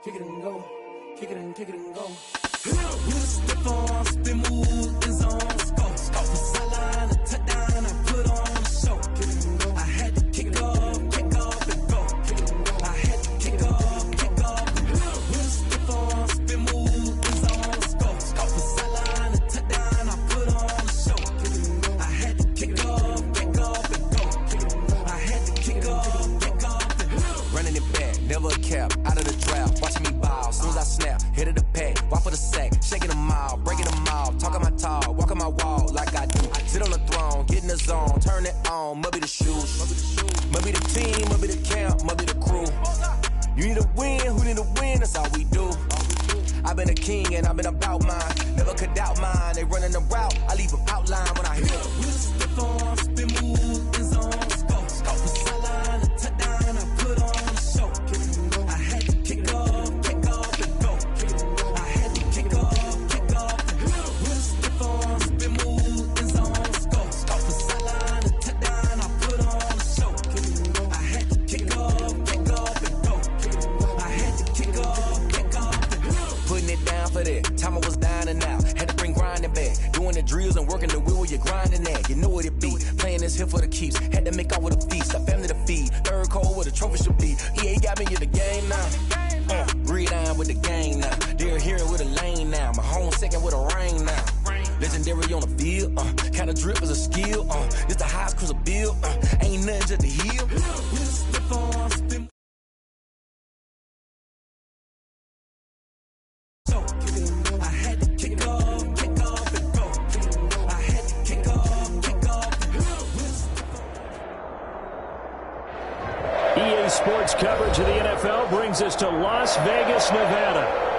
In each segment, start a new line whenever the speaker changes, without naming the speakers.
kick it and go, kick it and go. With a stiff arm, spin move, in zone, scope. From sideline to touchdown, I put on a show. Kick it and go. I had to kick off and go. Kick it and go. I had to kick off and go. With a stiff arm, spin move, in zone, scope. From sideline to touchdown, I put on a show. Kick it and go. I had to kick off and go. Kick it and go. I had to kick off and go.
Running it back, never a cap, out of the draft, watching me ball. Soon as I snap, hit of the pack, walk for the sack, shaking them out, breaking them out, talking my talk, walking my wall like I do. Sit on the throne, get in the zone, turn it on, must be the shoes, must be the team, must be the camp, must be the crew. You need a win, who need a win, that's all we do. I've been a king and I've been about mine, never could doubt mine. They running the route, I leave them outline when I hit it.
With a stiff arm, spin move, in zone, scope. From sideline to touchdown, I put on a show. Kick it and go. I had to kick off and go. Kick it and go. I had to kick off and go. With a stiff arm, spin move, in zone, scope. From sideline to touchdown, I put on a show. Kick it and go. I had to kick off and go. Kick it and go. I had to kick off and go.
Putting it down for that, time I was down and out, had to bring grinding back, doing the drills and working the wheel where you're grinding at, you know what it be, playing this here for the keeps, had to make out with a feast, a family to feed, third cold where the trophy should be, EA got me in the game now, breathe down with the gang now, they're here with a lane now, my home second with a ring now, legendary on the field, kinda drip is a skill, it's the highest cruiser bill, ain't nothing just the heel.
With a stiff arm, spin. I had to kick off and go. I had to kick off and go.
EA Sports coverage of the NFL brings us to Las Vegas, Nevada.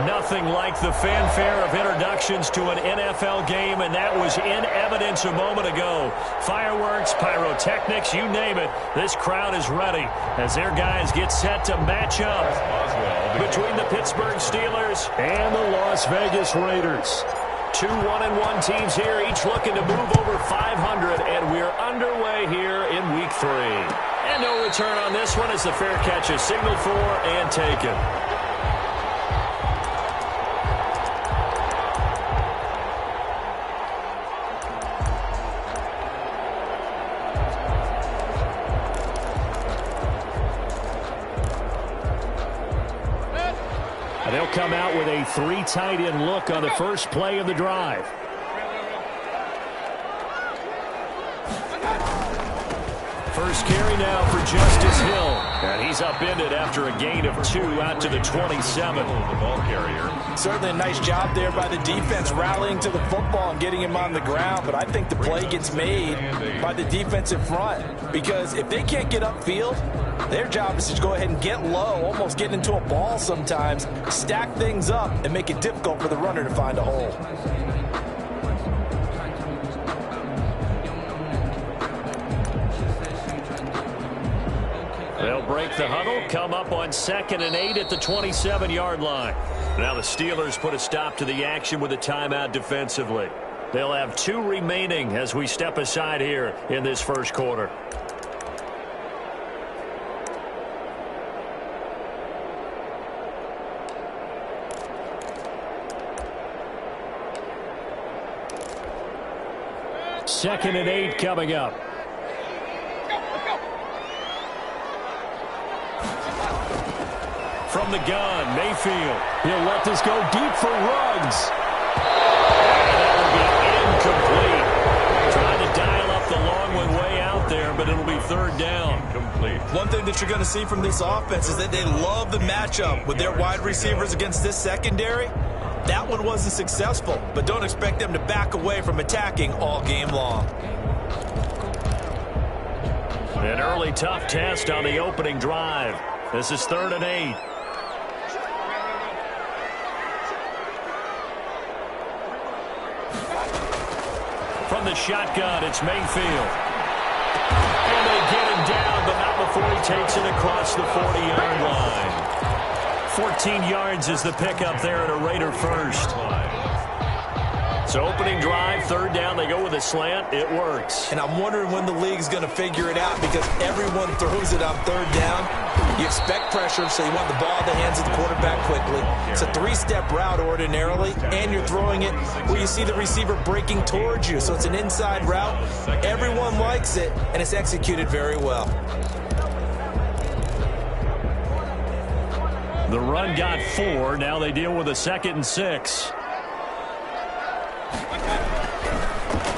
Nothing like the fanfare of introductions to an NFL game, and that was in evidence a moment ago. Fireworks, pyrotechnics, you name it. This crowd is ready as their guys get set to match up between the Pittsburgh Steelers and the Las Vegas Raiders. Two 1-1 teams here, each looking to move over 500, and we're underway here in Week 3. And no return on this one as the fair catch is signaled for and taken. They'll come out with a 3 tight end look on the first play of the drive. First carry now for Justice Hill. And he's upended after a gain of 2 out to the 27. The ball carrier.
Certainly a nice job there by the defense rallying to the football and getting him on the ground. But I think the play gets made by the defensive front. Because if they can't get upfield, their job is to go ahead and get low, almost get into a ball sometimes, stack things up, and make it difficult for the runner to find a hole.
They'll break the huddle, come up on 2nd and 8 at the 27-yard line. Now the Steelers put a stop to the action with a timeout defensively. They'll have 2 remaining as we step aside here in this first quarter. Second and 8 coming up. From the gun, Mayfield. He'll let this go deep for Ruggs. That will be incomplete. Trying to dial up the long one way out there, but it'll be 3rd down. Complete.
One thing that you're going to see from this offense is that they love the matchup with their wide receivers against this secondary. That one wasn't successful, but don't expect them to back away from attacking all game long.
An early tough test on the opening drive. This is 3rd and 8. From the shotgun, it's Mayfield. And they get him down, but not before he takes it across the 40-yard line. 14 yards is the pickup there at a Raider first. So opening drive, third down, they go with a slant. It works.
And I'm wondering when the league's going to figure it out because everyone throws it on third down. You expect pressure, so you want the ball in the hands of the quarterback quickly. It's a three-step route ordinarily, and you're throwing it where you see the receiver breaking towards you. So it's an inside route. Everyone likes it, and it's executed very well.
The run got 4. Now they deal with a 2nd and 6.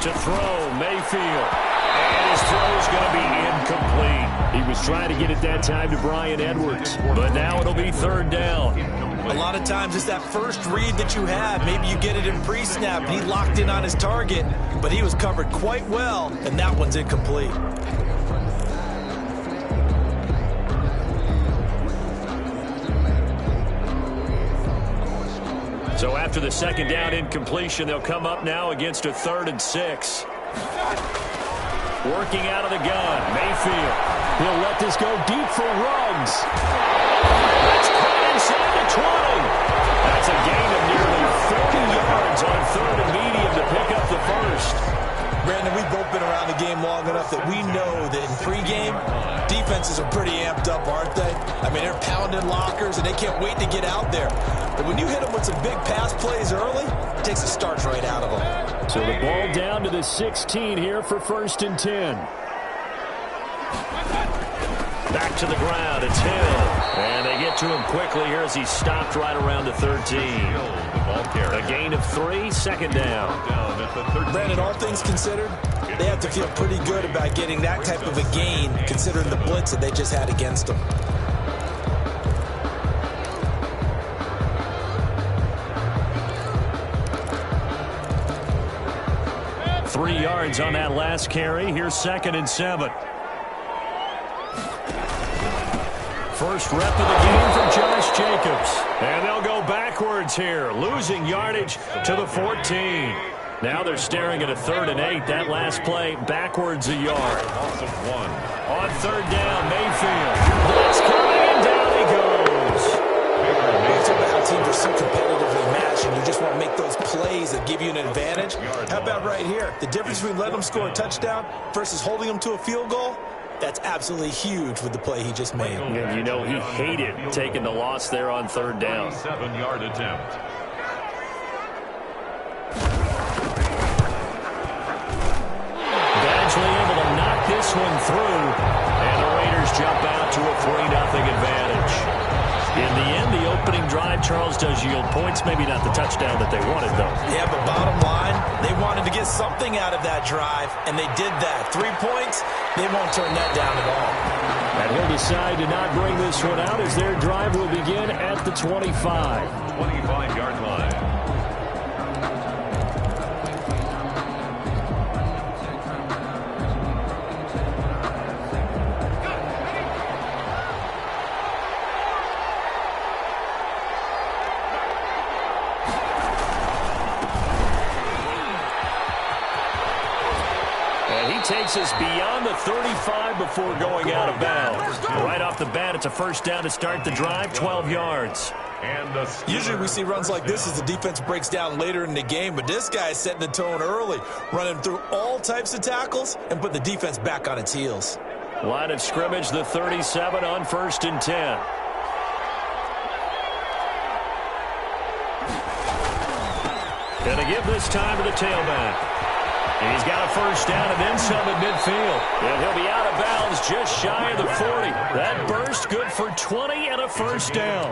To throw, Mayfield. And his throw is going to be incomplete. He was trying to get it that time to Bryan Edwards. But now it'll be third down.
A lot of times it's that first read that you have. Maybe you get it in pre-snap. He locked in on his target, but he was covered quite well, and that one's incomplete.
So after the second down incompletion, they'll come up now against a 3rd and 6. Working out of the gun, Mayfield. He'll let this go deep for Ruggs. That's caught inside the 20. That's a gain of nearly 40 yards on 3rd and medium to pick up the first.
Brandon, we've both been around the game long enough that we know that in pregame, defenses are pretty amped up, aren't they? I mean, they're pounding lockers, and they can't wait to get out there. But when you hit them with some big pass plays early, it takes the starch right out of them.
So the ball down to the 16 here for 1st and 10. Back to the ground. It's Hill. And they get to him quickly here as he stopped right around the 13. A gain of 3, 2nd down.
Brandon, all things considered, they have to feel pretty good about getting that type of a gain considering the blitz that they just had against them.
Three yards on that last carry. Here's 2nd and 7. First rep of the game from Josh Jacobs. And they'll go backwards here, losing yardage to the 14. Now they're staring at a 3rd and 8. That last play backwards a yard. On 3rd down, Mayfield. Blitz coming, and down he goes.
Most of our teams are so competitively matched, and you just want to make those plays that give you an advantage. How about right here? The difference between letting them score a touchdown versus holding them to a field goal? That's absolutely huge with the play he just made.
And you know he hated taking the loss there on 3rd down.
7-yard attempt.
Badgley able to knock this one through. And the Raiders jump out to a 3-0 advantage. In the end, the opening drive, Charles, does yield points. Maybe not the touchdown that they wanted, though.
Yeah, but bottom line, they wanted to get something out of that drive, and they did that. 3 points, they won't turn that down at all.
And he'll decide to not bring this one out as their drive will begin at the 25.
25-yard line.
Takes us beyond the 35 before going out of bounds. Right off the bat, it's a first down to start the drive, 12 yards.
Usually we see runs like this as the defense breaks down later in the game, but this guy is setting the tone early, running through all types of tackles and put the defense back on its heels.
Line of scrimmage, the 37 on 1st and 10. Gonna give this time to the tailback. He's got a first down and then some at midfield. And he'll be out of bounds just shy of the 40. That burst good for 20 and a first down.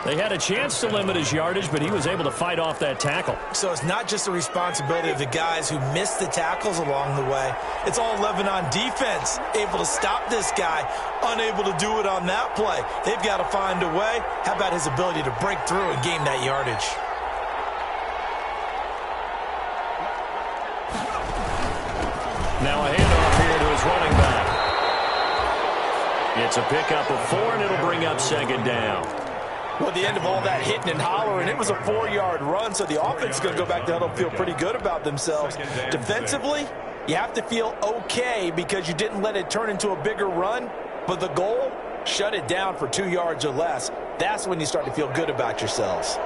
They had a chance to limit his yardage, but he was able to fight off that tackle.
So it's not just the responsibility of the guys who missed the tackles along the way. It's all 11 on defense, able to stop this guy, unable to do it on that play. They've got to find a way. How about his ability to break through and gain that yardage?
Now a handoff here to his running back. It's a pickup of 4, and it'll bring up 2nd down.
Well, at the end of all that hitting and hollering, it was a 4-yard run, so the offense is going to go back to huddle and feel pretty good about themselves. Defensively, you have to feel okay because you didn't let it turn into a bigger run, but the goal, shut it down for 2 yards or less. That's when you start to feel good about yourselves.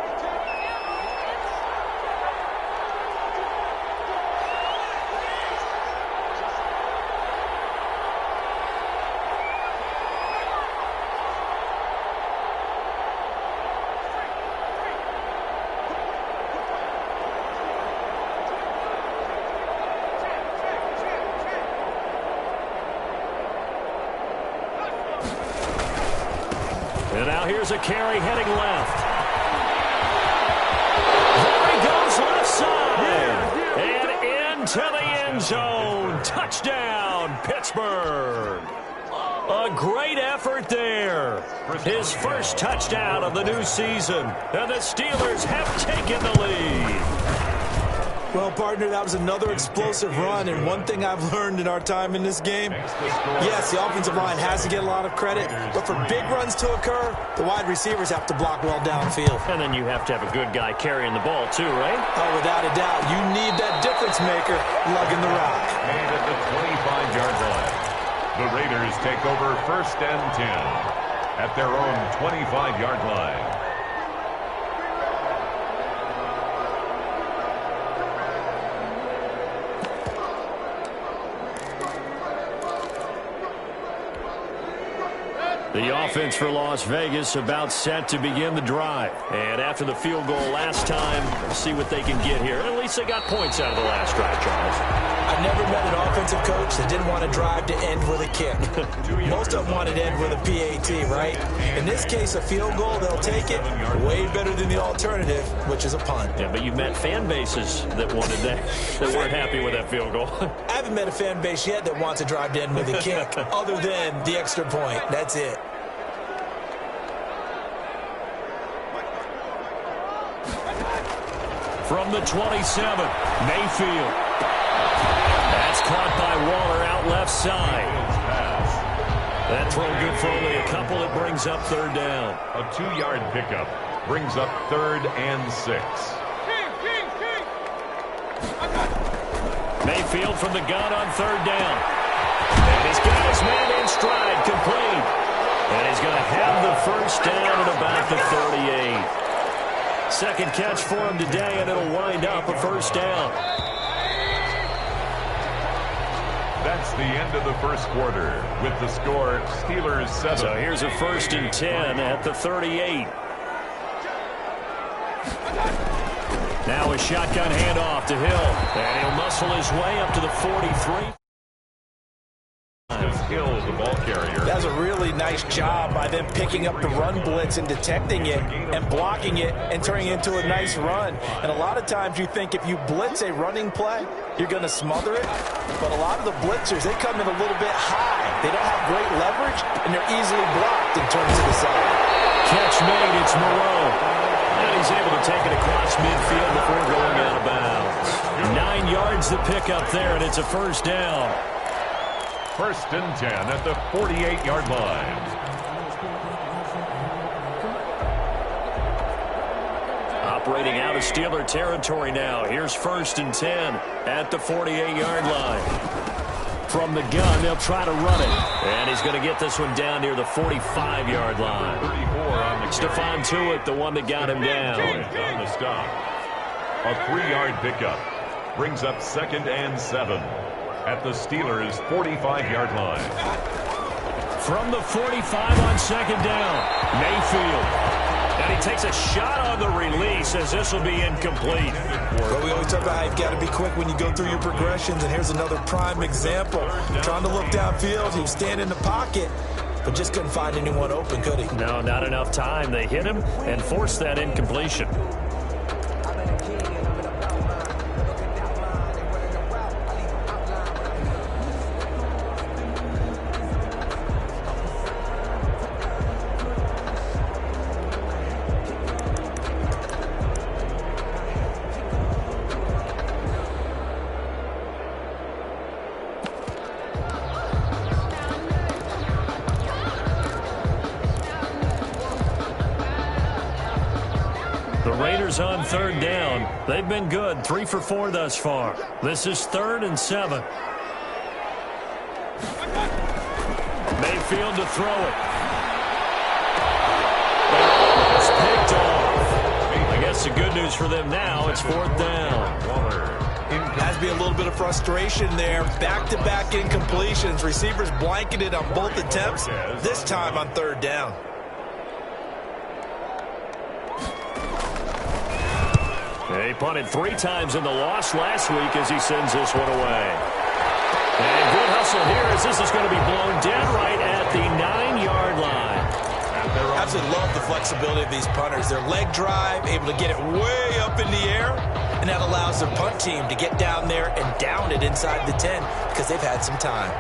And now here's a carry heading left. There he goes left side. And into the end zone. Touchdown, Pittsburgh. A great effort there. His first touchdown of the new season. And the Steelers have taken the lead.
Well, partner, that was another explosive run, and one thing I've learned in our time in this game, yes, the offensive line has to get a lot of credit, but for big runs to occur, the wide receivers have to block well downfield.
And then you have to have a good guy carrying the ball, too, right?
Oh, without a doubt. You need that difference maker lugging the rock.
Made at the 25-yard line. The Raiders take over 1st and 10 at their own 25-yard line.
The offense for Las Vegas about set to begin the drive. And after the field goal last time, we'll see what they can get here. At least they got points out of the last drive, Charles.
I've never met an offensive coach that didn't want to drive to end with a kick. Most of them wanted to end with a PAT, right? In this case, a field goal, they'll take it. Way better than the alternative, which is a punt.
Yeah, but you've met fan bases that wanted that weren't happy with that field goal.
I haven't met a fan base yet that wants to drive to end with a kick, other than the extra point. That's it.
From the 27, Mayfield. That's caught by Waller out left side. That throw good for only a couple. It brings up 3rd down.
A 2-yard pickup brings up 3rd and 6.
Mayfield from the gun on 3rd down. And he's got his man in stride, complete. And he's going to have the first down at about the 38. Second catch for him today, and it'll wind up a first down.
That's the end of the first quarter with the score Steelers 7.
So here's a 1st and 10 at the 38. Now a shotgun handoff to Hill, and he'll muscle his way up to the 43.
Hill, the ball carrier.
That's a really nice job by them picking up the run blitz and detecting it and blocking it and turning it into a nice run. And a lot of times you think if you blitz a running play, you're going to smother it. But a lot of the blitzers, they come in a little bit high. They don't have great leverage, and they're easily blocked and turned to the side.
Catch made, it's Moreau. And he's able to take it across midfield before going out of bounds. 9 yards to pick up there, and it's a first down.
1st and 10 at the 48-yard line.
Operating out of Steeler territory now. Here's 1st and 10 at the 48-yard line. From the gun, they'll try to run it. And he's going to get this one down near the 45-yard line.
34 on the
Stephon Tuitt, the one that got him down.
On the stop. A 3-yard pickup brings up 2nd and 7 at the Steelers' 45-yard line.
From the 45 on 2nd down, Mayfield. And he takes a shot on the release as this will be incomplete.
Well, we always talk about how you've got to be quick when you go through your progressions, and here's another prime example. Trying to look downfield, he was standing in the pocket, but just couldn't find anyone open, could he?
No, not enough time. They hit him and forced that incompletion. On 3rd down. They've been good. 3 for 4 thus far. This is 3rd and 7. Mayfield to throw it. It's picked off. I guess the good news for them now, it's 4th down.
Has to be a little bit of frustration there. Back-to-back incompletions. Receivers blanketed on both attempts. This time on 3rd down.
He punted 3 times in the loss last week as he sends this one away. And good hustle here as this is going to be blown dead right at the 9-yard
love the flexibility of these punters. Their leg drive, able to get it way up in the air, and that allows their punt team to get down there and down it inside the 10 because they've had some time.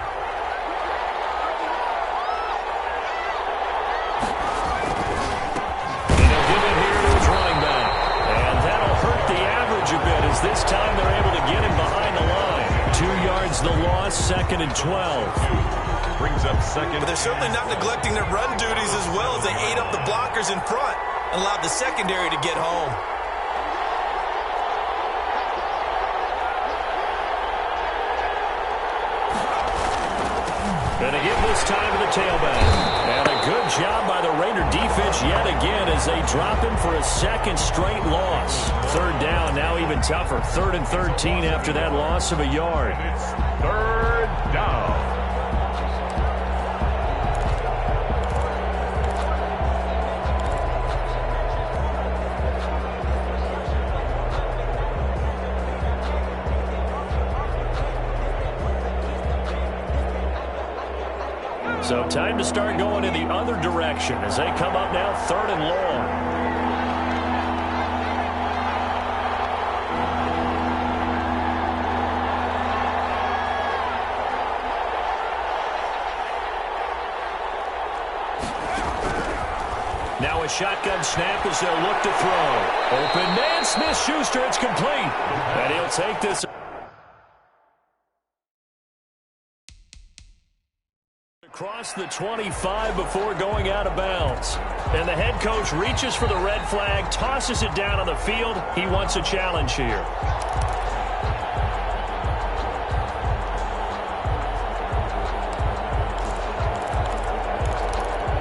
They'll give it here to his running back. And that'll hurt the average a bit as this time they're able to get him behind the line. 2 yards the loss, 2nd and 12.
Brings up second.
But they're certainly not neglecting their run duties as well as they ate up the blockers in front and allowed the secondary to get home.
And they give this time to the tailback. And a good job by the Raider defense yet again as they drop him for a second straight loss. 3rd down, now even tougher. 3rd and 13 after that loss of a yard.
It's 3rd down.
So time to start going in the other direction as they come up now 3rd and long. Now a shotgun snap as they'll look to throw. Open man, Smith-Schuster, it's complete. And he'll take this. Across the 25 before going out of bounds. And the head coach reaches for the red flag, tosses it down on the field. He wants a challenge here.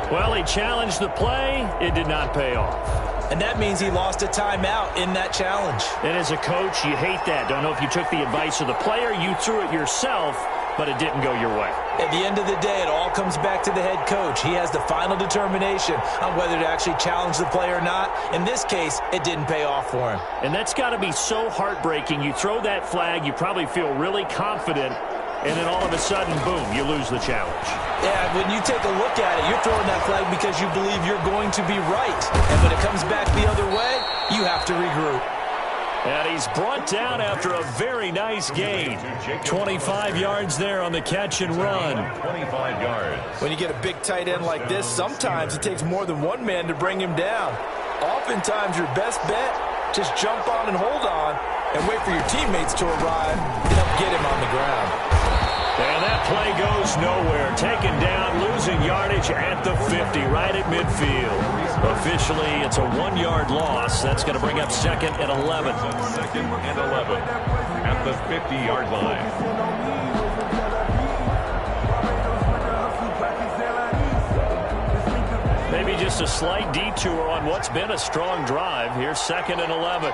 Well, he challenged the play. It did not pay off.
And that means he lost a timeout in that challenge.
And as a coach, you hate that. Don't know if you took the advice of the player. You threw it yourself, but it didn't go your way.
At the end of the day, it all comes back to the head coach. He has the final determination on whether to actually challenge the play or not. In this case, it didn't pay off for him.
And that's got to be so heartbreaking. You throw that flag, you probably feel really confident, and then all of a sudden, boom, you lose the challenge.
Yeah, when you take a look at it, you're throwing that flag because you believe you're going to be right. And when it comes back the other way, you have to regroup.
And he's brought down after a very nice gain. 25 yards there on the catch and run.
25 yards.
When you get a big tight end like this, sometimes it takes more than one man to bring him down. Oftentimes, your best bet, just jump on and hold on and wait for your teammates to arrive and help get him on the ground.
And that play goes nowhere. Taken down, losing yardage at the 50, right at midfield. Officially, it's a 1-yard loss. That's going to bring up 2nd and 11.
2nd and 11 at the 50-yard line.
Maybe just a slight detour on what's been a strong drive. Here's 2nd and 11.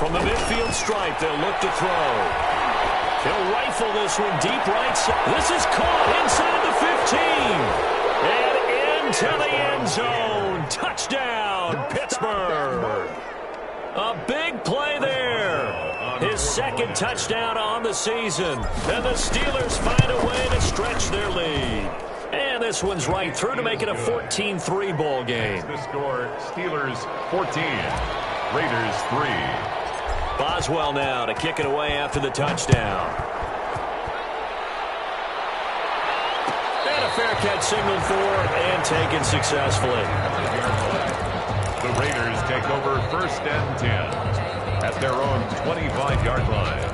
From the midfield stripe, they'll look to throw. He'll rifle this one deep right side. This is caught inside the 15. And into the end zone. Touchdown, Pittsburgh. A big play there. His 2nd touchdown on the season. And the Steelers find a way to stretch their lead. And this one's right through to make it a 14-3 ball game.
The score, Steelers 14, Raiders 3.
Boswell now to kick it away after the touchdown. And a fair catch signaled for and taken successfully.
The Raiders take over 1st and 10 at their own 25-yard line.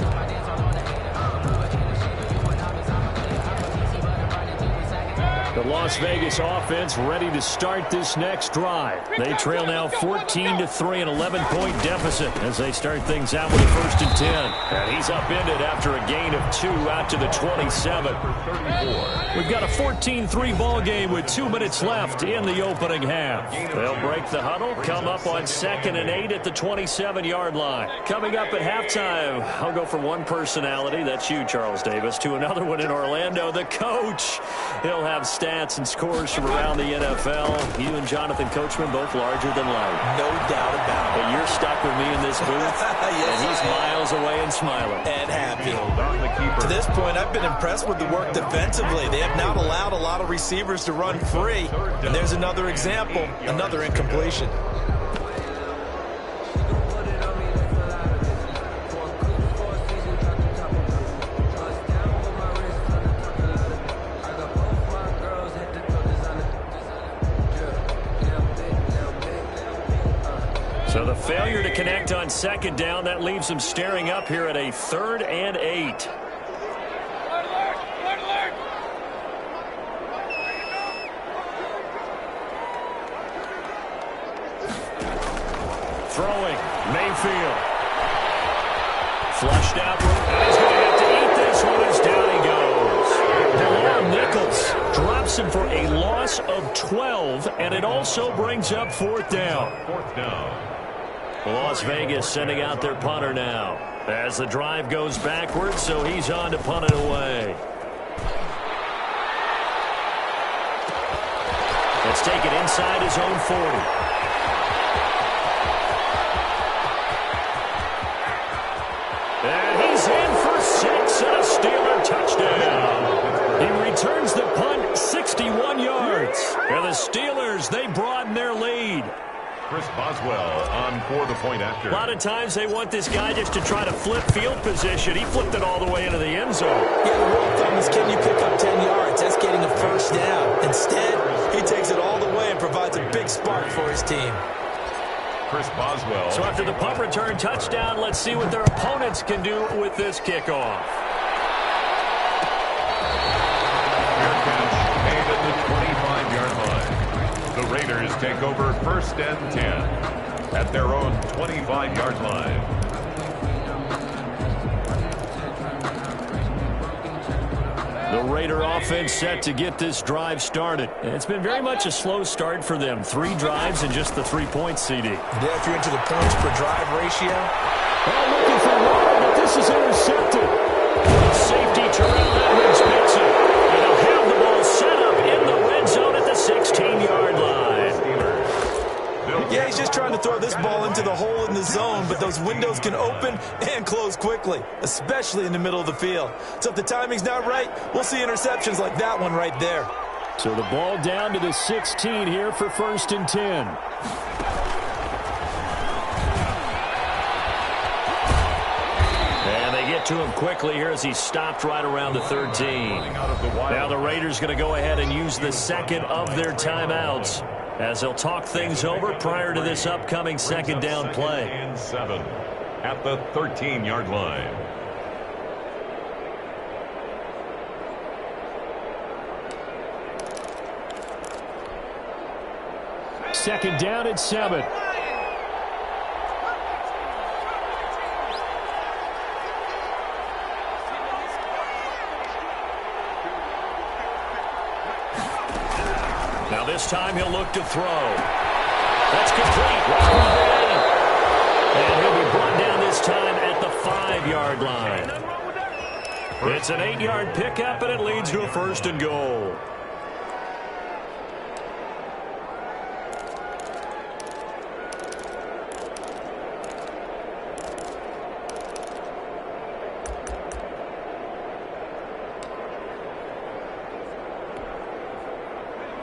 The Las Vegas offense ready to start this next drive. They trail now 14-3, an 11-point deficit as they start things out with a 1st and 10. And he's upended after a gain of 2 out to the 27. We've got a 14-3 ball game with 2 minutes left in the opening half. They'll break the huddle, come up on 2nd and 8 at the 27-yard line. Coming up at halftime, I'll go from one personality, that's you, Charles Davis, to another one in Orlando, the coach. He'll have stats and scores from around the NFL. You and Jonathan Coachman both larger than life.
No doubt about it.
But you're stuck with me in this booth,
Yes,
and he's miles away and smiling.
And happy.
On the keeper.
To this point, I've been impressed with the work defensively. They have not allowed a lot of receivers to run free. And there's another example, another incompletion.
So the failure to connect on second down, that leaves them staring up here at a 3rd and 8. Throwing, Mayfield. Flushed out. And he's going to have to eat this one as down he goes. DeLon Nichols drops him for a loss of 12, and it also brings up 4th down.
4th down.
Las Vegas sending out their punter now as the drive goes backwards, so he's on to punt it away. Let's take it inside his own 40. And he's in for 6 and a Steeler touchdown. He returns the punt 61 yards. And the Steelers, they broaden their lead.
Chris Boswell on for the point after.
A lot of times they want this guy just to try to flip field position. He flipped it all the way into the end zone.
Yeah, the rule of thumb is, can you pick up 10 yards? That's getting a first down. Instead, he takes it all the way and provides a big spark for his team.
Chris Boswell.
So after the punt return touchdown, let's see what their opponents can do with this kickoff.
Fair catch made at the 25-yard line. The Raiders take over 1st and 10 at their own 25-yard line.
The Raider offense set to get this drive started. And it's been very much a slow start for them. 3 drives and just the 3 points, CD.
Yeah, if you're into the points per drive ratio.
Oh, looking for one, but this is intercepted. Safety Terrell Edmonds picks it. And they'll have the ball set up in the red zone at the 16-yard line.
Yeah, he's just trying to throw this ball into the hole in the zone, but those windows can open and close quickly, especially in the middle of the field. So if the timing's not right, we'll see interceptions like that one right there.
So the ball down to the 16 here for 1st and 10. And they get to him quickly here as he stopped right around the 13. Now the Raiders going to go ahead and use the second of their timeouts as they'll talk things over prior to this upcoming second down play.
And 7 at the 13-yard line.
Second down at 7. Now this time he'll look to throw. That's complete. And he'll be brought down this time at the 5-yard line. It's an 8-yard pickup, and it leads to a 1st and goal.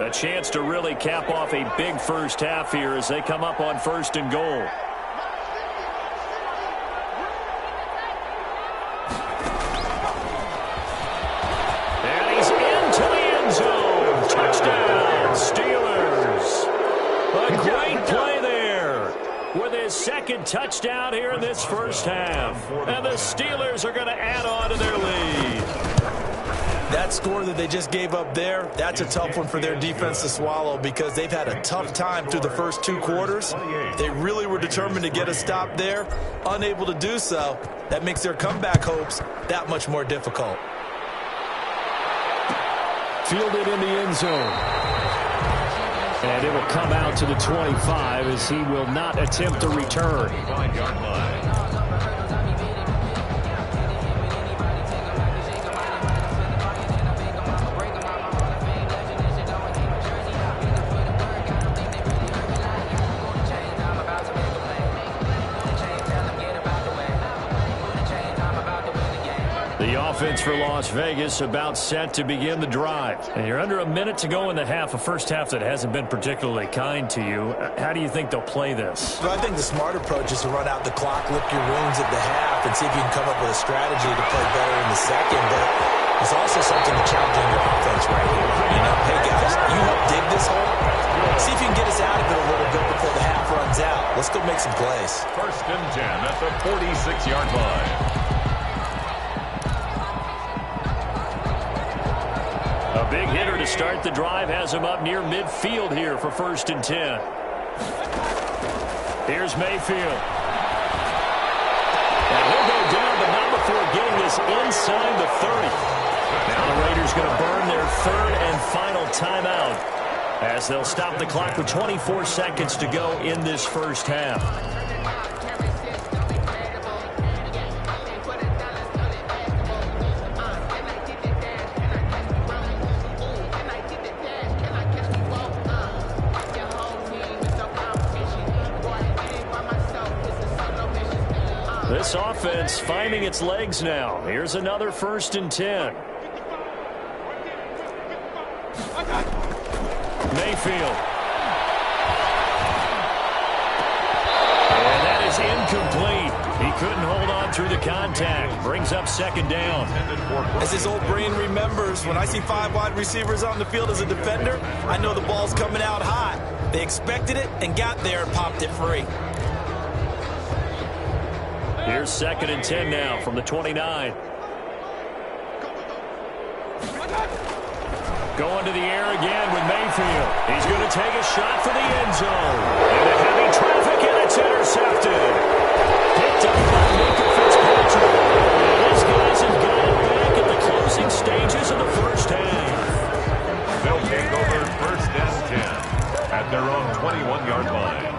A chance to really cap off a big first half here as they come up on 1st and goal. And he's into the end zone. Touchdown, Steelers. A great play there with his second touchdown here in this first half. And the Steelers are going to add on to their lead.
That score that they just gave up there, that's a tough one for their defense to swallow because they've had a tough time through the first 2 quarters. They really were determined to get a stop there, unable to do so. That makes their comeback hopes that much more difficult.
Fielded in the end zone. And it will come out to the 25 as he will not attempt to return.
5-yard line.
offense for Las Vegas about set to begin the drive. And you're under a minute to go in the half, a first half that hasn't been particularly kind to you. How do you think they'll play this?
Well, I think the smart approach is to run out the clock, lick your wounds at the half, and see if you can come up with a strategy to play better in the second. But there's also something to challenging your offense right here. You know, hey, guys, you help dig this hole. See if you can get us out of it a little bit before the half runs out. Let's go make some plays.
First and 10 at the 46-yard line.
A big hitter to start the drive has him up near midfield here for first and 10. Here's Mayfield. And he'll go down, but not before getting this inside the 30. Now the Raiders going to burn their third and final timeout as they'll stop the clock with 24 seconds to go in this first half. This offense finding its legs now. Here's another first and 10. Mayfield. And that is incomplete. He couldn't hold on through the contact. Brings up second down.
As his old brain remembers, when I see 5 wide receivers on the field as a defender, I know the ball's coming out hot. They expected it and got there and popped it free.
Here's second and 10 now from the 29. Going to the air again with Mayfield. He's going to take a shot for the end zone. Into heavy traffic, and it's intercepted. Picked up by Minkah Fitzpatrick. And these guys have got it back at the closing stages of the first half.
They'll take over first and 10 at their own 21-yard line.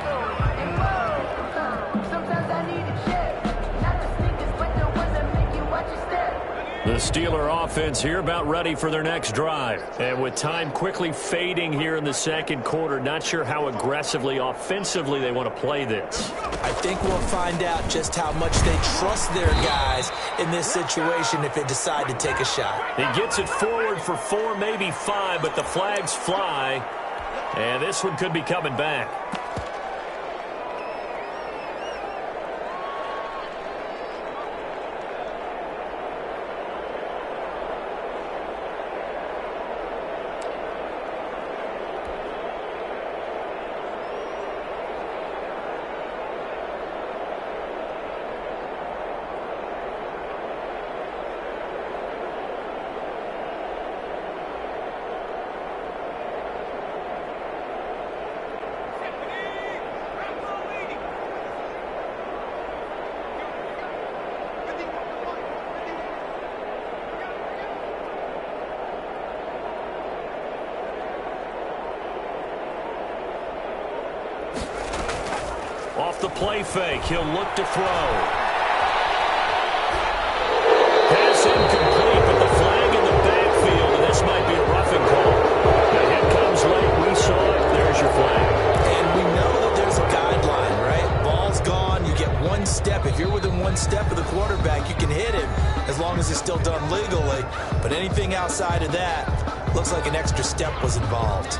The Steeler offense here about ready for their next drive. And with time quickly fading here in the second quarter, not sure how aggressively, offensively they want to play this.
I think we'll find out just how much they trust their guys in this situation if they decide to take a shot.
He gets it forward for 4, maybe 5, but the flags fly. And this one could be coming back. Off the play fake, he'll look to throw. Pass incomplete, but the flag in the backfield, and this might be a roughing call. The hit comes late, we saw it, there's your flag.
And we know that there's a guideline, right? Ball's gone, you get 1 step. If you're within 1 step of the quarterback, you can hit him as long as it's still done legally. But anything outside of that, looks like an extra step was involved.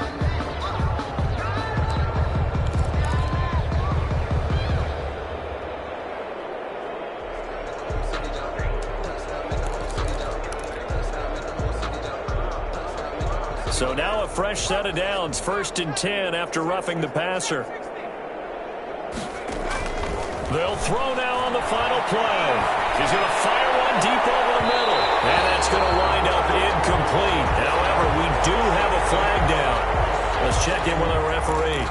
So now a fresh set of downs, first and 10 after roughing the passer. They'll throw now on the final play. He's going to fire one deep over the middle. And that's going to wind up incomplete. However, we do have a flag down. Let's check in with our referee.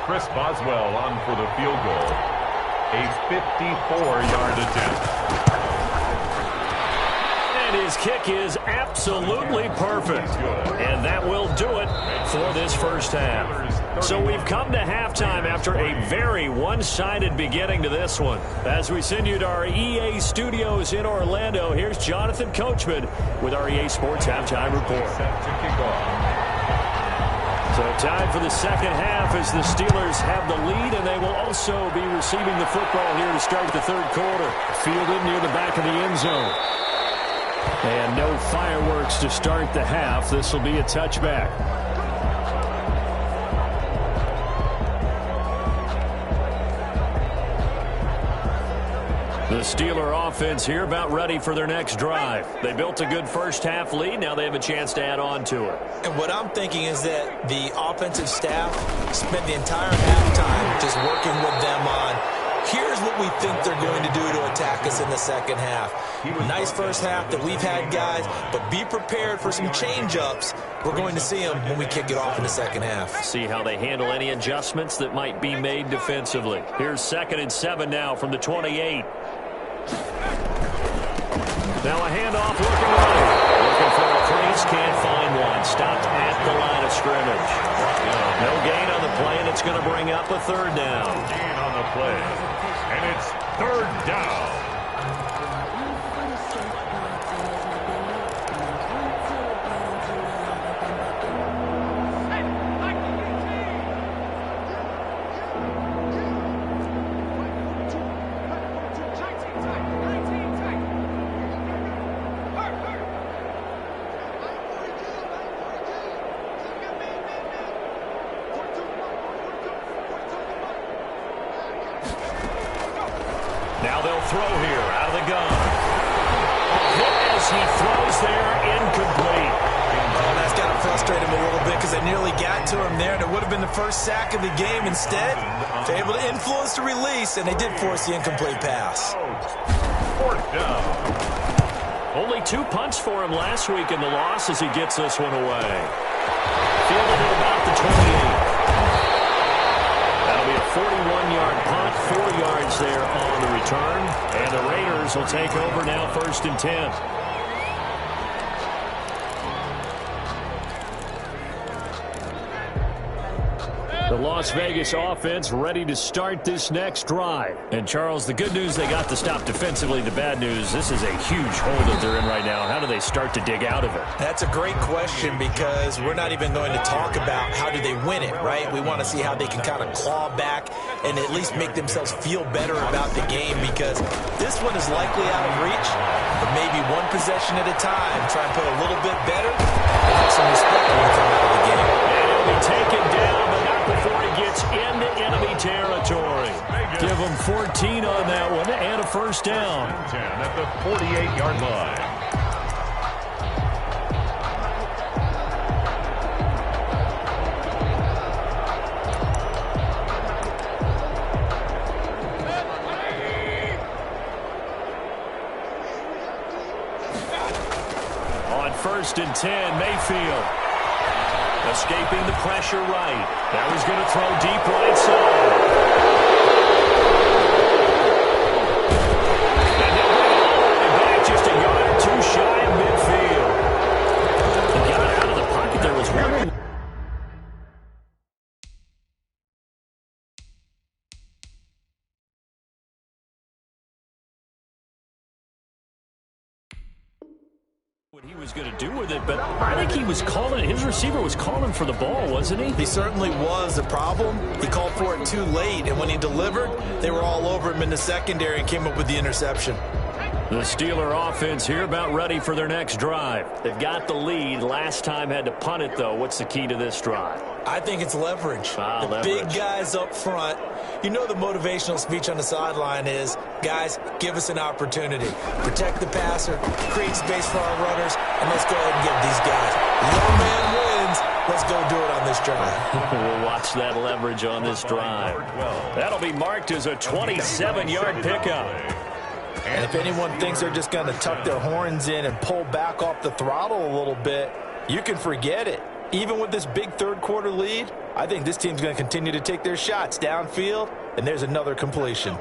Chris Boswell on for the field goal. A 54-yard attempt.
And his kick is absolutely perfect. And that will do it for this first half. So we've come to halftime after a very one-sided beginning to this one. As we send you to our EA studios in Orlando, here's Jonathan Coachman with our EA Sports Halftime Report. So time for the second half as the Steelers have the lead, and they will also be receiving the football here to start the third quarter. Fielded near the back of the end zone. And no fireworks to start the half. This will be a touchback. The Steeler offense here about ready for their next drive. They built a good first half lead. Now they have a chance to add on to it.
And what I'm thinking is that the offensive staff spent the entire halftime just working with them on, here's what we think they're going to do to attack us in the second half. Nice first half that we've had, guys, but be prepared for some change-ups. We're going to see them when we kick it off in the second half.
See how they handle any adjustments that might be made defensively. Here's 2nd and 7 now from the 28. Now a handoff looking right. Looking for a crease, can't find one. Stopped at the line of scrimmage. No gain on the play, and it's going to bring up a third down.
Gain on the play, and it's third down.
Now they'll throw here out of the gun. Hit as he throws there, incomplete.
Oh, that's got to frustrate him a little bit because they nearly got to him there, and it would have been the first sack of the game. Instead, they're able to influence the release, and they did force the incomplete pass.
Fourth down.
Only 2 punts for him last week in the loss as he gets this one away. Fielded at about the 28. That'll be a 41-yard punt, 4 yards there on the return. And the Raiders will take over now 1st and 10. The Las Vegas offense ready to start this next drive. And, Charles, the good news, they got to stop defensively. The bad news, this is a huge hole that they're in right now. How do they start to dig out of it?
That's a great question because we're not even going to talk about how do they win it, right? We want to see how they can kind of claw back and at least make themselves feel better about the game because this one is likely out of reach, but maybe one possession at a time. Try and play a little bit better and have some respect when we come out of the game.
And he'll be taken down, but not before he gets into enemy territory. Give him 14 on that one and a first down.
10 at the 48-yard line.
On 1st and 10, Mayfield. Escaping the pressure right. That was going to throw deep right side. And they'll bring it all the way back just a yard or 2 shy of midfield. He got it out of the pocket. There was one. What he was going to do with it, but I think he was calling, his receiver was calling for the ball, wasn't he?
He certainly was. The problem, he called for it too late, and when he delivered, they were all over him in the secondary and came up with the interception.
The Steeler offense here about ready for their next drive. They've got the lead. Last time had to punt it, though. What's the key to this drive?
I think it's leverage. The
Leverage.
big guys up front. You know the motivational speech on the sideline is, guys, give us an opportunity. Protect the passer, create space for our runners, and let's go ahead and give these guys. Your man wins. Let's go do it on this drive.
We'll watch that leverage on this drive. That'll be marked as a 27-yard pickup.
And if anyone thinks they're just going to tuck their horns in and pull back off the throttle a little bit, you can forget it. Even with this big third-quarter lead, I think this team's going to continue to take their shots downfield, and there's another completion.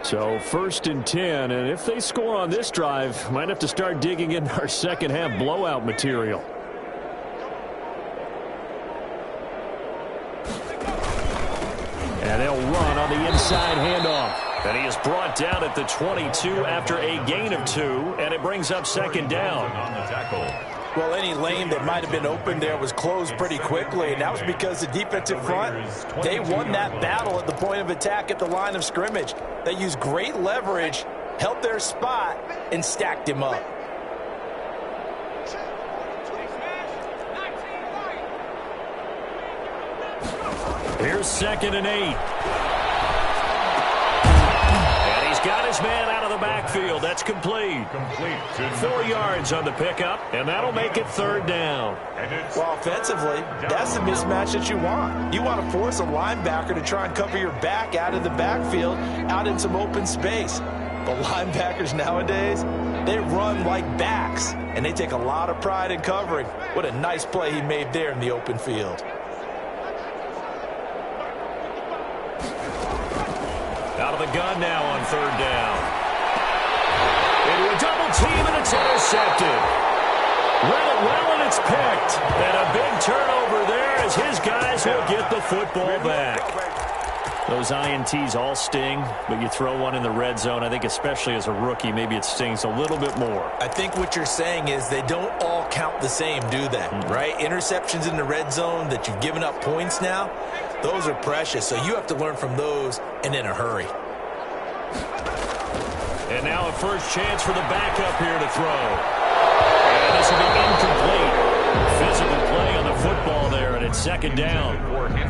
So 1st and 10, and if they score on this drive, might have to start digging in our second half blowout material. And they'll run on the inside handoff. And he is brought down at the 22 after a gain of 2, and it brings up 2nd down.
On the tackle.
Well, any lane that might have been open there was closed pretty quickly, and that was because the defensive front, they won that battle at the point of attack at the line of scrimmage. They used great leverage, held their spot, and stacked him up.
Here's 2nd and 8. And he's got his man out of the backfield. That's complete. 4 yards on the pickup, and that'll make it 3rd down.
Well, offensively, that's the mismatch that you want. You want to force a linebacker to try and cover your back out of the backfield, out in some open space. But linebackers nowadays, they run like backs, and they take a lot of pride in covering. What a nice play he made there in the open field.
Out of the gun now on 3rd down. Into a double team, and it's intercepted. Read it well, and it's picked. And a big turnover there as his guys will get the football back. Those INTs all sting, but you throw one in the red zone, I think especially as a rookie, maybe it stings a little bit more.
I think what you're saying is they don't all count the same, do they? Right? Interceptions in the red zone that you've given up points now, those are precious. So you have to learn from those and in a hurry.
And now a first chance for the backup here to throw. And this will be incomplete. Physical play on the football there, and it's 2nd down.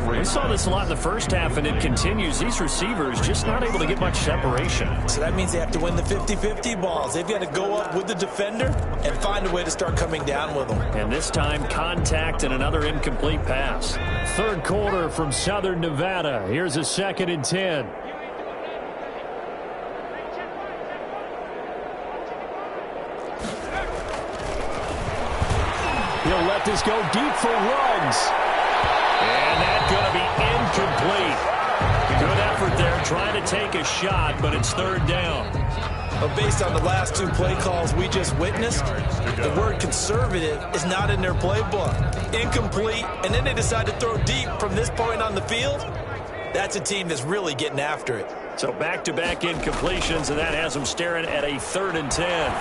We saw this a lot in the first half, and it continues. These receivers just not able to get much separation.
So that means they have to win the 50-50 balls. They've got to go up with the defender and find a way to start coming down with them.
And this time, contact and another incomplete pass. 3rd quarter from Southern Nevada. Here's a 2nd and 10. He'll let this go deep for Ruggs. And that's going to be incomplete. Good effort there trying to take a shot, but it's 3rd down.
But based on the last 2 play calls we just witnessed, the word conservative is not in their playbook. Incomplete, and then they decide to throw deep from this point on the field. That's a team that's really getting after it.
So back-to-back incompletions, and that has them staring at a 3rd and 10.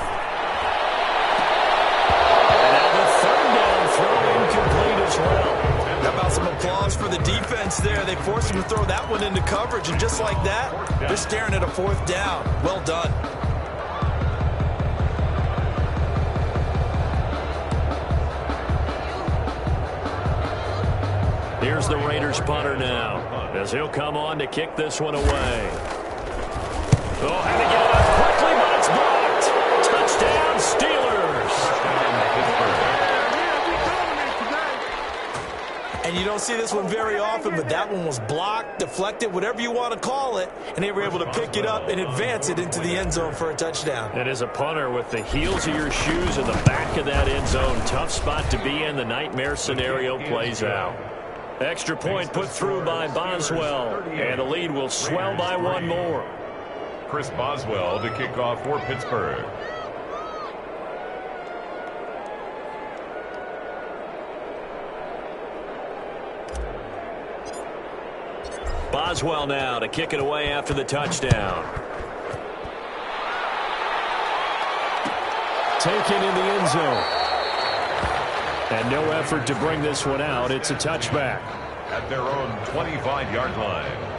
Incomplete as well.
How about some applause for the defense there? They forced him to throw that one into coverage, and just like that, they're staring at a 4th down. Well done.
Here's the Raiders punter now, as he'll come on to kick this one away. Oh, had to get it up quickly, but it's blocked. Touchdown, Steelers.
And you don't see this one very often, but that one was blocked, deflected, whatever you want to call it, and they were able to pick it up and advance it into the end zone for a touchdown.
And as a punter, with the heels of your shoes in the back of that end zone, tough spot to be in. The nightmare scenario plays out. Extra point put through by Boswell, and the lead will swell by 1 more.
Chris Boswell to kick off for Pittsburgh.
Boswell now to kick it away after the touchdown. Taken in the end zone. And no effort to bring this one out. It's a touchback.
At their own 25-yard line.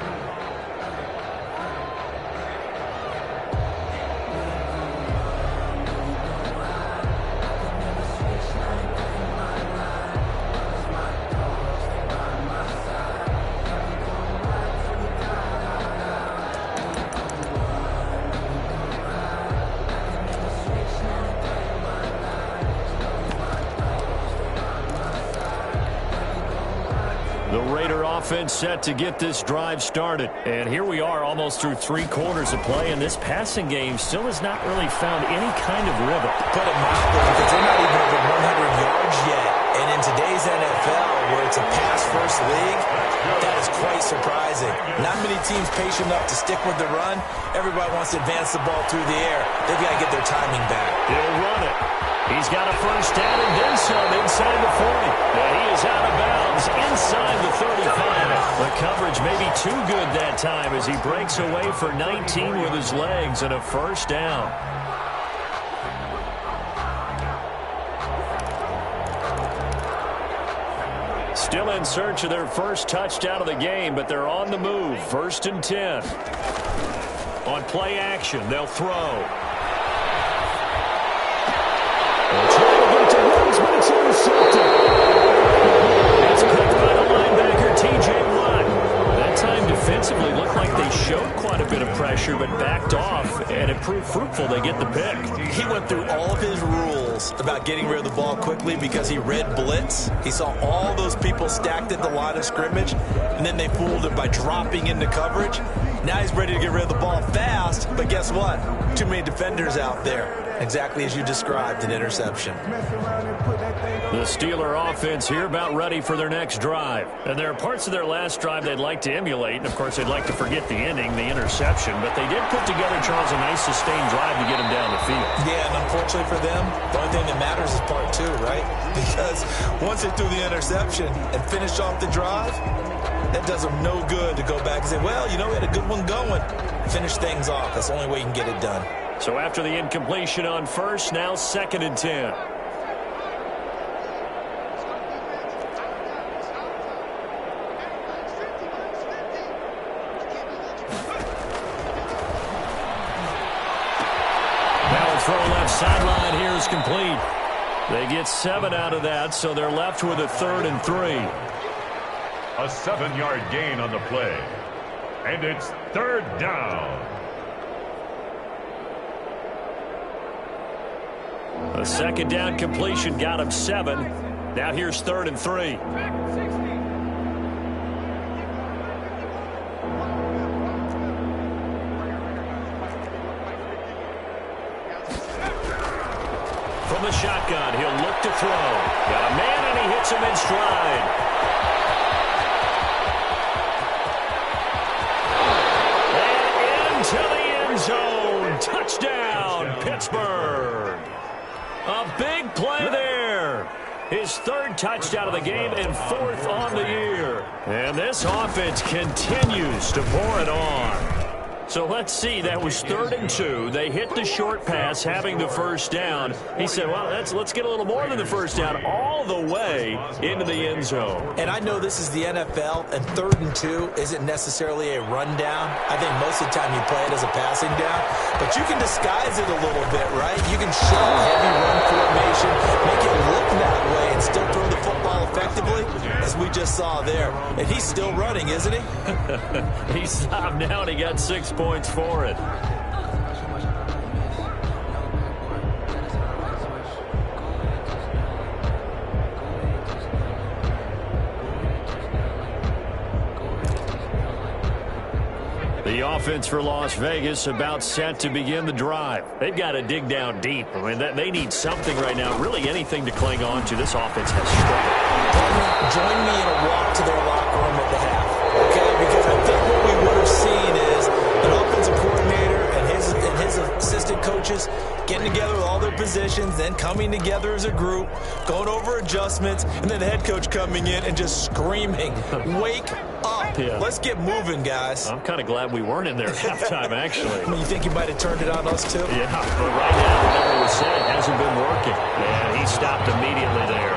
Offense set to get this drive started. And here we are almost through 3 quarters of play, and this passing game still has not really found any kind of rhythm.
Put it mildly, because they're not even over 100 yards yet. And in today's NFL, where it's a pass-first league, that is quite quite surprising. Not many teams patient enough to stick with the run. Everybody wants to advance the ball through the air. They've got to get their timing back.
He'll run it. He's got a first down and then some inside the 40. And he is out of bounds inside the 35. The coverage may be too good that time as he breaks away for 19 with his legs and a first down. Still in search of their first touchdown of the game, but they're on the move. 1st and 10. On play action, they'll throw. They'll try to get to Woods, but it's intercepted. It's picked by the linebacker, T.J. Watt. That time defensively looked like they showed quite a bit of pressure, but backed off, and it proved fruitful. They get the pick.
He went through all of his rules about getting rid of the ball quickly because he read blitz. He saw all those people stacked at the line of scrimmage, and then they fooled him by dropping into coverage. Now he's ready to get rid of the ball fast, but guess what? Too many defenders out there. Exactly as you described, an interception.
The Steeler offense here about ready for their next drive. And there are parts of their last drive they'd like to emulate. And, of course, they'd like to forget the inning, the interception. But they did put together, Charles, a nice sustained drive to get them down the field.
Yeah, and unfortunately for them, the only thing that matters is part 2, right? Because once they threw the interception and finished off the drive, that does them no good to go back and say, well, you know, we had a good one going. Finish things off. That's the only way you can get it done.
So after the incompletion on first, now 2nd and 10. Now a throw left sideline here is complete. They get 7 out of that, so they're left with a 3rd and 3.
A 7-yard gain on the play. And it's 3rd down.
A 2nd down completion got him 7. Now here's 3rd and 3. From the shotgun, he'll look to throw. Got a man, and he hits him in stride. And into the end zone. Touchdown, Pittsburgh. A big play there. His 3rd touchdown of the game and 4th on the year. And this offense continues to pour it on. So let's see, that was 3rd and 2. They hit the short pass, having the first down. He said, well, let's get a little more than the first down, all the way into the end zone.
And I know this is the NFL, and 3rd and 2 isn't necessarily a rundown. I think most of the time you play it as a passing down. But you can disguise it a little bit, right? You can show heavy run formation, make it look that way, and still throw the football effectively, as we just saw there. And he's still running, isn't he?
He stopped now, and he got 6 points for it. The offense for Las Vegas about set to begin the drive. They've got to dig down deep. I mean, they need something right now, really anything to cling on to. This offense has struggled.
Join me in a walk to their locker room at the half, okay? Because I think what we would have seen is an offensive coordinator and his assistant coaches getting together with all their positions, then coming together as a group, going over adjustments, and then the head coach coming in and just screaming, wake up.
Yeah.
Let's get moving, guys.
I'm kind of glad we weren't in there at halftime, actually.
I mean, you think you might have turned it on us, too?
Yeah, but right now, whatever was said hasn't been working. Yeah, he stopped immediately there.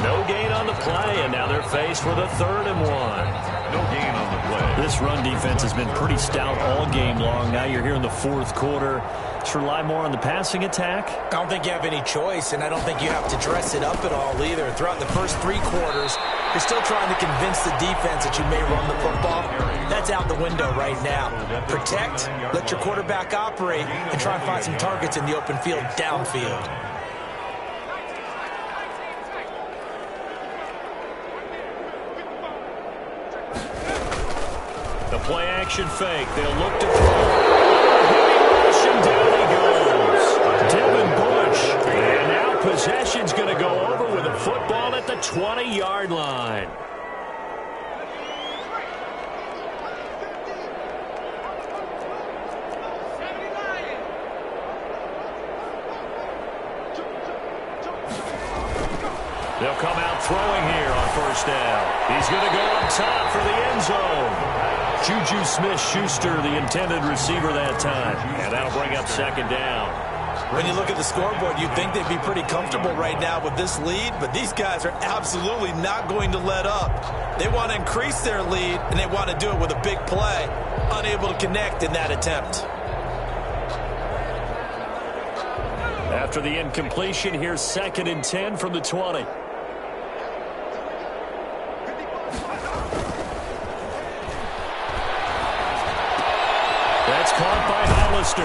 No gain on the play, and now they're faced with a 3rd and 1.
No gain on the play.
This run defense has been pretty stout all game long. Now you're here in the 4th quarter. Let's rely more on the passing attack.
I don't think you have any choice, and I don't think you have to dress it up at all either. Throughout the first 3 quarters, you're still trying to convince the defense that you may run the football. That's out the window right now. Protect, let your quarterback operate, and try and find some targets in the open field downfield.
The play action fake. They'll look to throw. And down he goes. Devin Bush. And now possession's going to go over with a football at the 20-yard line. come out throwing here on first down. He's going to go up top for the end zone. Juju Smith-Schuster, the intended receiver that time. And that'll bring up second down.
When you look at the scoreboard, you'd think they'd be pretty comfortable right now with this lead, but these guys are absolutely not going to let up. They want to increase their lead, and they want to do it with a big play. Unable to connect in that attempt.
After the incompletion, here's 2nd and 10 from the 20. That's caught by Hollister.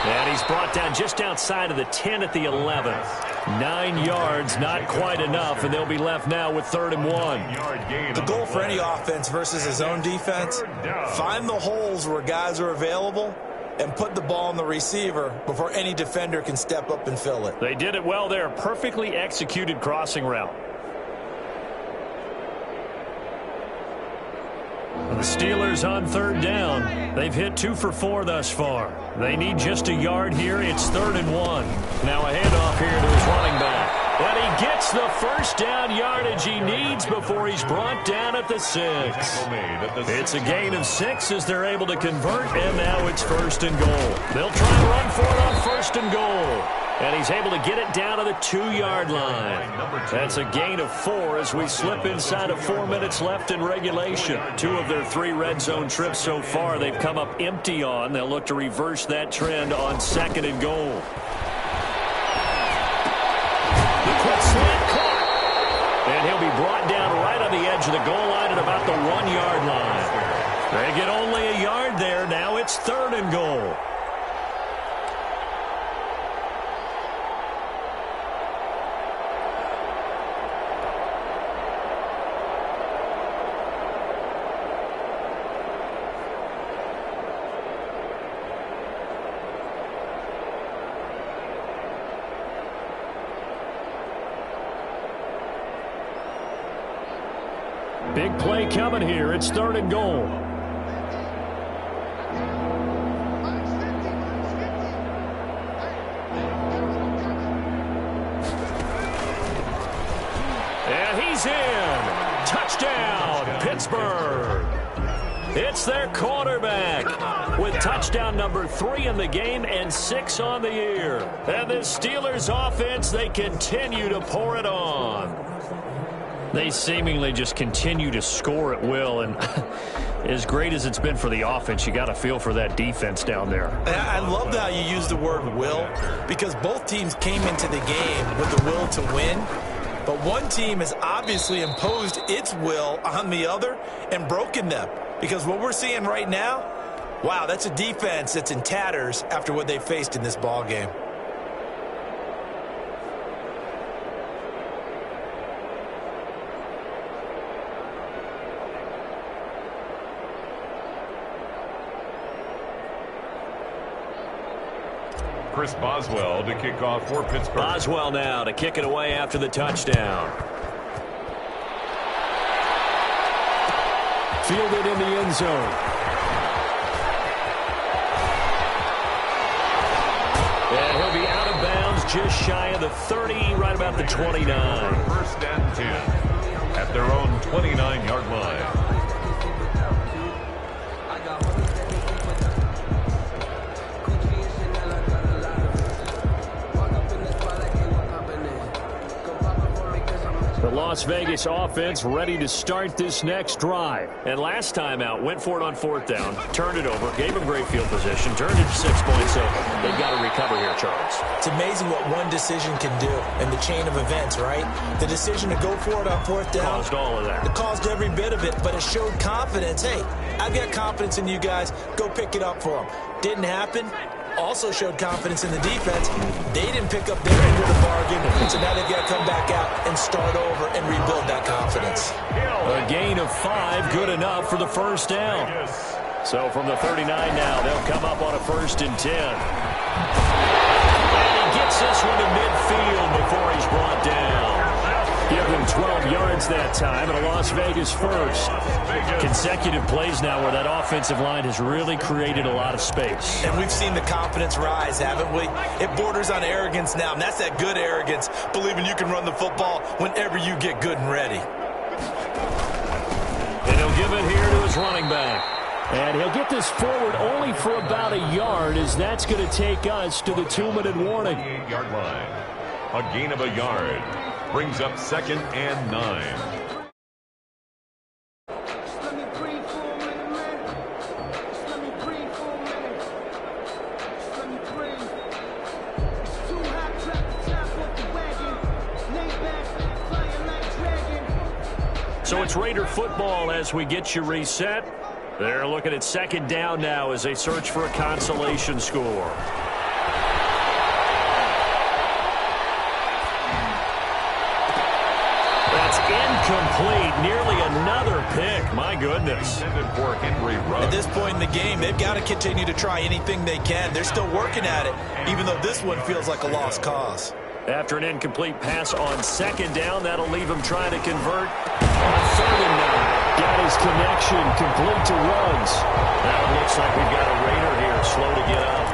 And he's brought down just outside of the 10 at the 11. 9 yards, not quite enough, and they'll be left now with 3rd and 1.
The goal for any offense versus his own defense, find the holes where guys are available and put the ball on the receiver before any defender can step up and fill it.
They did it well there. Perfectly executed crossing route. The Steelers on 3rd down. They've hit 2 for 4 thus far. They need just a yard here. It's 3rd and 1. Now a handoff here to his running back. And he gets the first down yardage he needs before he's brought down at the 6. It's a gain of 6 as they're able to convert, and now it's 1st and goal. They'll try to run for it on 1st and goal. And he's able to get it down to the 2-yard line. That's a gain of 4 as we slip inside of 4 minutes left in regulation. 2 of their 3 red zone trips so far they've come up empty on. They'll look to reverse that trend on 2nd and goal. The quick slant caught. And he'll be brought down right on the edge of the goal line at about the 1-yard line. They get only a yard there. Now it's 3rd and goal. Big play coming here. It's 3rd and goal. And he's in. Touchdown, Pittsburgh. It's their quarterback with touchdown number 3 in the game and 6 on the year. And the Steelers offense, they continue to pour it on. They seemingly just continue to score at will, and as great as it's been for the offense, you got to feel for that defense down there.
I love how you use the word will, because both teams came into the game with the will to win, but one team has obviously imposed its will on the other and broken them, because what we're seeing right now, wow, that's a defense that's in tatters after what they faced in this ball game.
Chris Boswell to kick off for Pittsburgh.
Boswell now to kick it away after the touchdown. Fielded in the end zone. And he'll be out of bounds just shy of the 30, right about the 29.
1st and 10 at their own 29-yard line.
The Las Vegas offense ready to start this next drive. And last time out, went for it on 4th down, turned it over, gave them great field position, turned it to 6 points, so they've got to recover here, Charles.
It's amazing what one decision can do in the chain of events, right? The decision to go for it on 4th down.
Caused all of that.
It caused every bit of it, but it showed confidence. Hey, I've got confidence in you guys. Go pick it up for them. Didn't happen. Also showed confidence in the defense. They didn't pick up their end of the bargain, so now they've got to come back out and start over and rebuild that confidence.
A gain of 5, good enough for the 1st down. So from the 39 now, they'll come up on a 1st and 10. And he gets this one to midfield before he's brought down. Give them 12 yards that time, and a Las Vegas first. Consecutive plays now where that offensive line has really created a lot of space.
And we've seen the confidence rise, haven't we? It borders on arrogance now, and that's that good arrogance, believing you can run the football whenever you get good and ready.
And he'll give it here to his running back. And he'll get this forward only for about a yard, as that's going to take us to the 2-minute warning.
8-yard line. A gain of a yard. Brings up 2nd and 9.
So it's Raider football as we get you reset. They're looking at 2nd down now as they search for a consolation score. That's incomplete. Nearly another pick. My goodness.
For Henry Ruggs.
At this point in the game, they've got to continue to try anything they can. They're still working at it, even though this one feels like a lost cause.
After an incomplete pass on 2nd down, that'll leave him trying to convert on 3rd and 9. Got his connection complete to Ruggs. Now it looks like we've got a Raider here, slow to get up.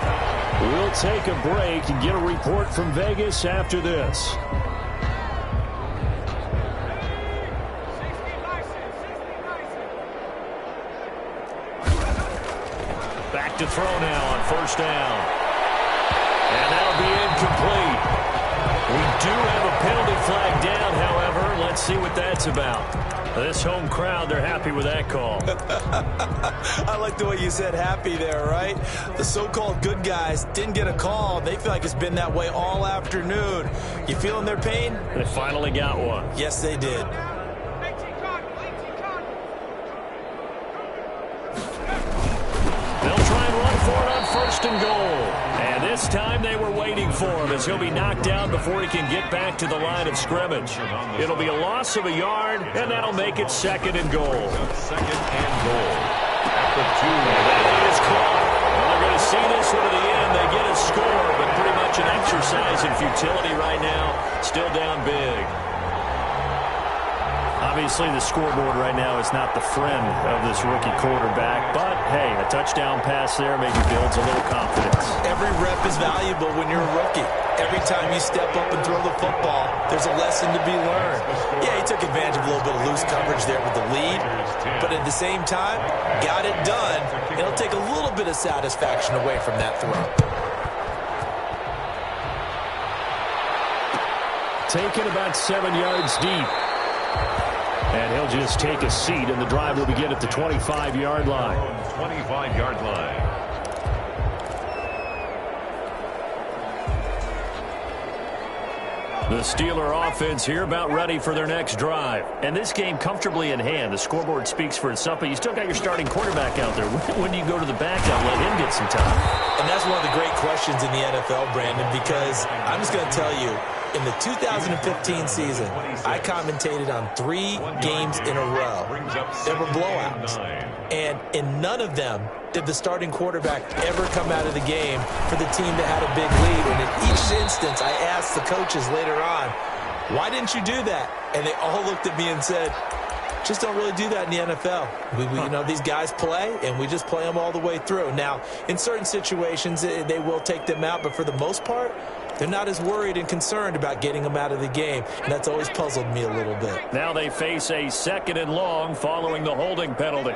We'll take a break and get a report from Vegas after this. Back to throw now on 1st down. And that'll be incomplete. We do have a penalty flag down, however. Let's see what that's about. This home crowd, they're happy with that call.
I like the way you said happy there, right? The so-called good guys didn't get a call. They feel like it's been that way all afternoon. You feeling their pain?
They finally got one.
Yes, they did.
They'll try and run for it on 1st and goal. And this time they were waiting for him as he'll be knocked down before he can get back to the line of scrimmage. It'll be a loss of a yard, and that'll make it 2nd and goal.
2nd and goal. At the 2.
That is caught. Well, they're going to see this one to the end. They get a score, but pretty much an exercise in futility right now. Still down big. Obviously, the scoreboard right now is not the friend of this rookie quarterback. But, hey, a touchdown pass there maybe builds a little confidence.
Every rep is valuable when you're a rookie. Every time you step up and throw the football, there's a lesson to be learned. Yeah, he took advantage of a little bit of loose coverage there with the lead. But at the same time, got it done. It'll take a little bit of satisfaction away from that throw.
Taken about 7 yards deep. And he'll just take a seat, and the drive will begin at the 25-yard line.
25-yard line.
The Steeler offense here about ready for their next drive. And this game comfortably in hand. The scoreboard speaks for itself, but you still got your starting quarterback out there. When do you go to the backup, let him get some time?
And that's one of the great questions in the NFL, Brandon, because I'm just going to tell you, in the 2015 season, I commentated on 3 games in a row. There were blowouts. And in none of them did the starting quarterback ever come out of the game for the team that had a big lead. And in each instance, I asked the coaches later on, why didn't you do that? And they all looked at me and said, just don't really do that in the NFL. You know, these guys play, and we just play them all the way through. Now, in certain situations, they will take them out, but for the most part, they're not as worried and concerned about getting them out of the game, and that's always puzzled me a little bit.
Now they face a 2nd and long following the holding penalty.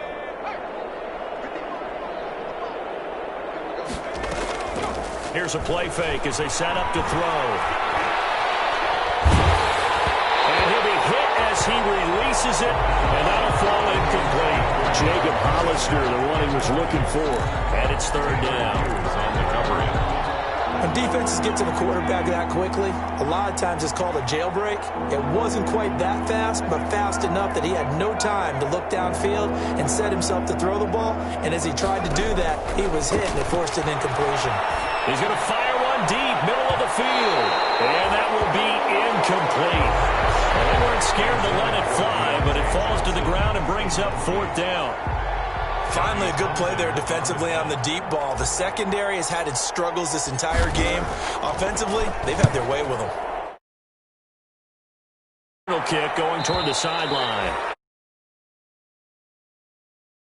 Here's a play fake as they set up to throw. And he'll be hit as he releases it, and that'll fall incomplete. Jacob Hollister, the one he was looking for, and it's 3rd down.
On the cover.
When defenses get to the quarterback that quickly, a lot of times it's called a jailbreak. It wasn't quite that fast, but fast enough that he had no time to look downfield and set himself to throw the ball. And as he tried to do that, he was hit and it forced an incompletion.
He's going to fire one deep, middle of the field. And that will be incomplete. Well, they weren't scared to let it fly, but it falls to the ground and brings up 4th down.
Finally, a good play there defensively on the deep ball. The secondary has had its struggles this entire game. Offensively, they've had their way with them.
Kick going toward the sideline.